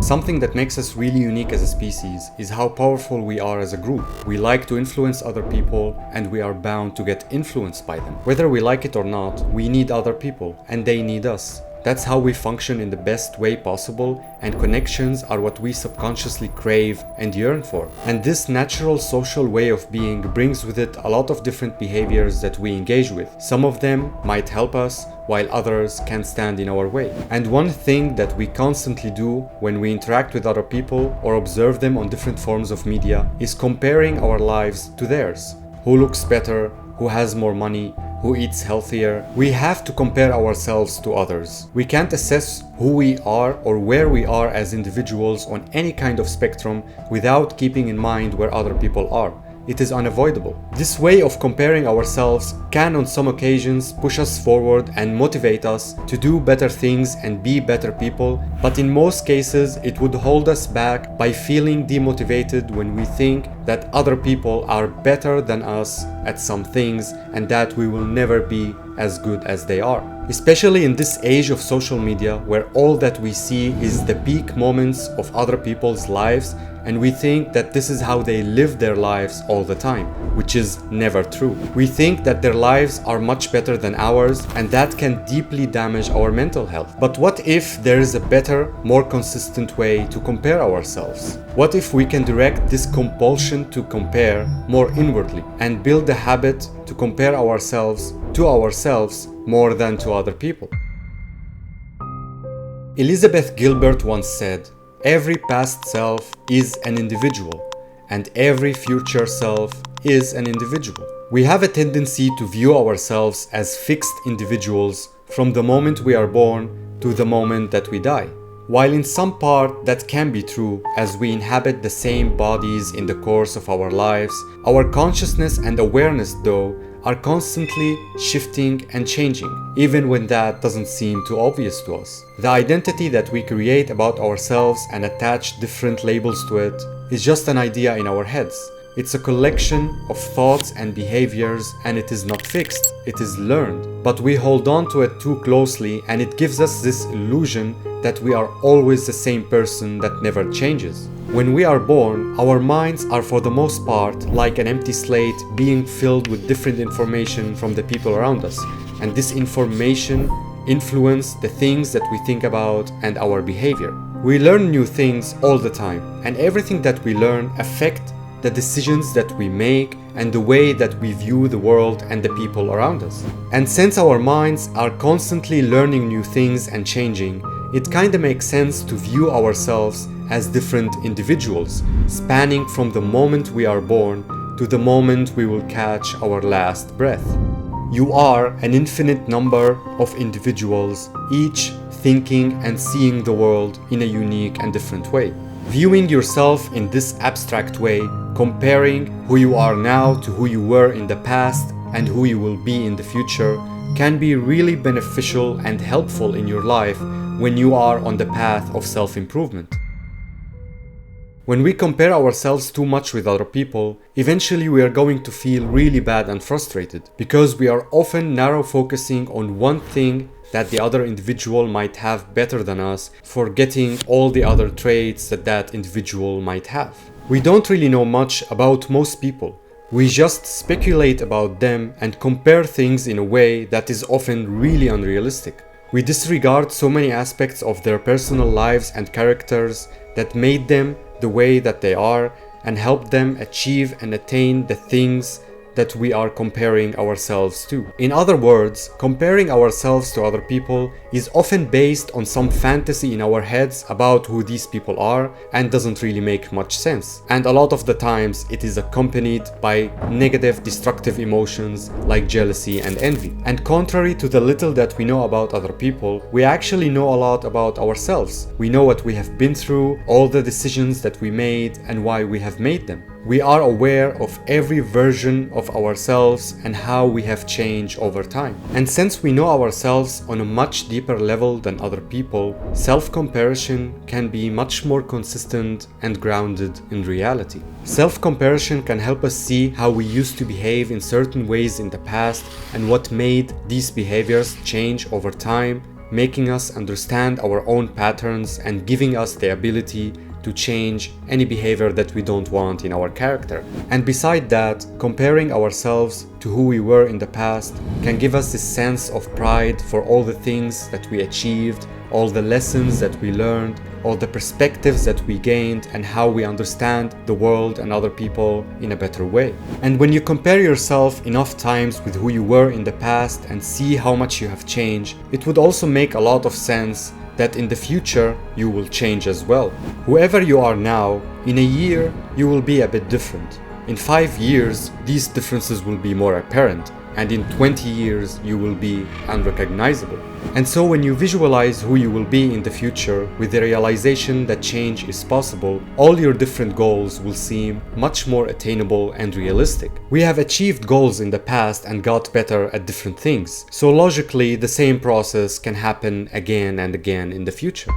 Something that makes us really unique as a species is how powerful we are as a group. We like to influence other people, and we are bound to get influenced by them. Whether we like it or not, we need other people, and they need us. That's how we function in the best way possible, and connections are what we subconsciously crave and yearn for. And this natural social way of being brings with it a lot of different behaviors that we engage with. Some of them might help us, while others can stand in our way. And one thing that we constantly do when we interact with other people or observe them on different forms of media is comparing our lives to theirs. Who looks better? Who has more money? Who eats healthier? We have to compare ourselves to others. We can't assess who we are or where we are as individuals on any kind of spectrum without keeping in mind where other people are. It is unavoidable. This way of comparing ourselves can on some occasions push us forward and motivate us to do better things and be better people, but in most cases it would hold us back by feeling demotivated when we think that other people are better than us at some things and that we will never be as good as they are. Especially in this age of social media where all that we see is the peak moments of other people's lives, and we think that this is how they live their lives all the time, which is never true. We think that their lives are much better than ours, and that can deeply damage our mental health. But what if there is a better, more consistent way to compare ourselves? What if we can direct this compulsion to compare more inwardly and build the habit to compare ourselves to ourselves more than to other people? Elizabeth Gilbert once said, "Every past self is an individual, and every future self is an individual." We have a tendency to view ourselves as fixed individuals from the moment we are born to the moment that we die. While in some part that can be true, as we inhabit the same bodies in the course of our lives, our consciousness and awareness, though, are constantly shifting and changing, even when that doesn't seem too obvious to us. The identity that we create about ourselves and attach different labels to it is just an idea in our heads. It's a collection of thoughts and behaviors, and it is not fixed, it is learned. But we hold on to it too closely, and it gives us this illusion that we are always the same person that never changes. When we are born, our minds are for the most part like an empty slate being filled with different information from the people around us, and this information influences the things that we think about and our behavior. We learn new things all the time, and everything that we learn affects the decisions that we make and the way that we view the world and the people around us. And since our minds are constantly learning new things and changing, it kinda makes sense to view ourselves as different individuals, spanning from the moment we are born to the moment we will catch our last breath. You are an infinite number of individuals, each thinking and seeing the world in a unique and different way. Viewing yourself in this abstract way, comparing who you are now to who you were in the past and who you will be in the future, can be really beneficial and helpful in your life when you are on the path of self-improvement. When we compare ourselves too much with other people, eventually we are going to feel really bad and frustrated, because we are often narrow focusing on one thing that the other individual might have better than us, forgetting all the other traits that that individual might have. We don't really know much about most people. We just speculate about them and compare things in a way that is often really unrealistic. We disregard so many aspects of their personal lives and characters that made them the way that they are and help them achieve and attain the things that we are comparing ourselves to. In other words, comparing ourselves to other people is often based on some fantasy in our heads about who these people are and doesn't really make much sense. And a lot of the times it is accompanied by negative, destructive emotions like jealousy and envy. And contrary to the little that we know about other people, we actually know a lot about ourselves. We know what we have been through, all the decisions that we made, and why we have made them. We are aware of every version of ourselves and how we have changed over time. And since we know ourselves on a much deeper level than other people, self-comparison can be much more consistent and grounded in reality. Self-comparison can help us see how we used to behave in certain ways in the past and what made these behaviors change over time, making us understand our own patterns and giving us the ability to change any behavior that we don't want in our character. And beside that, comparing ourselves to who we were in the past can give us this sense of pride for all the things that we achieved, all the lessons that we learned, all the perspectives that we gained, and how we understand the world and other people in a better way. And when you compare yourself enough times with who you were in the past and see how much you have changed, it would also make a lot of sense that in the future you will change as well. Whoever you are now, in a year you will be a bit different. In 5 years, these differences will be more apparent, and in 20 years you will be unrecognizable. And so when you visualize who you will be in the future with the realization that change is possible, all your different goals will seem much more attainable and realistic. We have achieved goals in the past and got better at different things, so logically the same process can happen again and again in the future.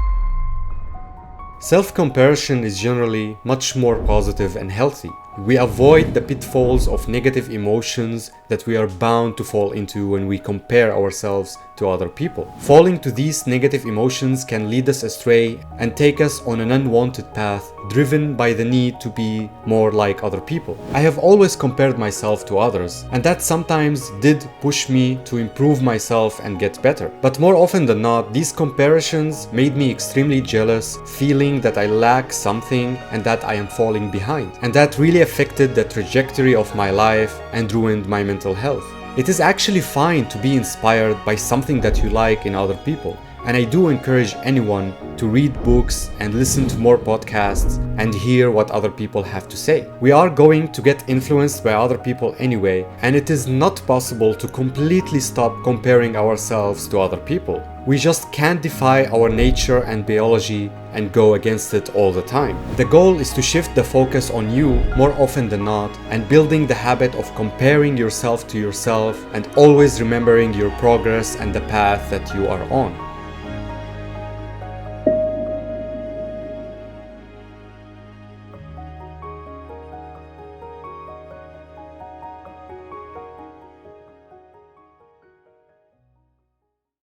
Self-comparison is generally much more positive and healthy. We avoid the pitfalls of negative emotions that we are bound to fall into when we compare ourselves to other people. Falling to these negative emotions can lead us astray and take us on an unwanted path, driven by the need to be more like other people. I have always compared myself to others, and that sometimes did push me to improve myself and get better. But more often than not, these comparisons made me extremely jealous, feeling that I lack something and that I am falling behind. And that really affected the trajectory of my life and ruined my mental health. It is actually fine to be inspired by something that you like in other people, and I do encourage anyone to read books and listen to more podcasts and hear what other people have to say. We are going to get influenced by other people anyway, and it is not possible to completely stop comparing ourselves to other people. We just can't defy our nature and biology and go against it all the time. The goal is to shift the focus on you more often than not, and building the habit of comparing yourself to yourself and always remembering your progress and the path that you are on.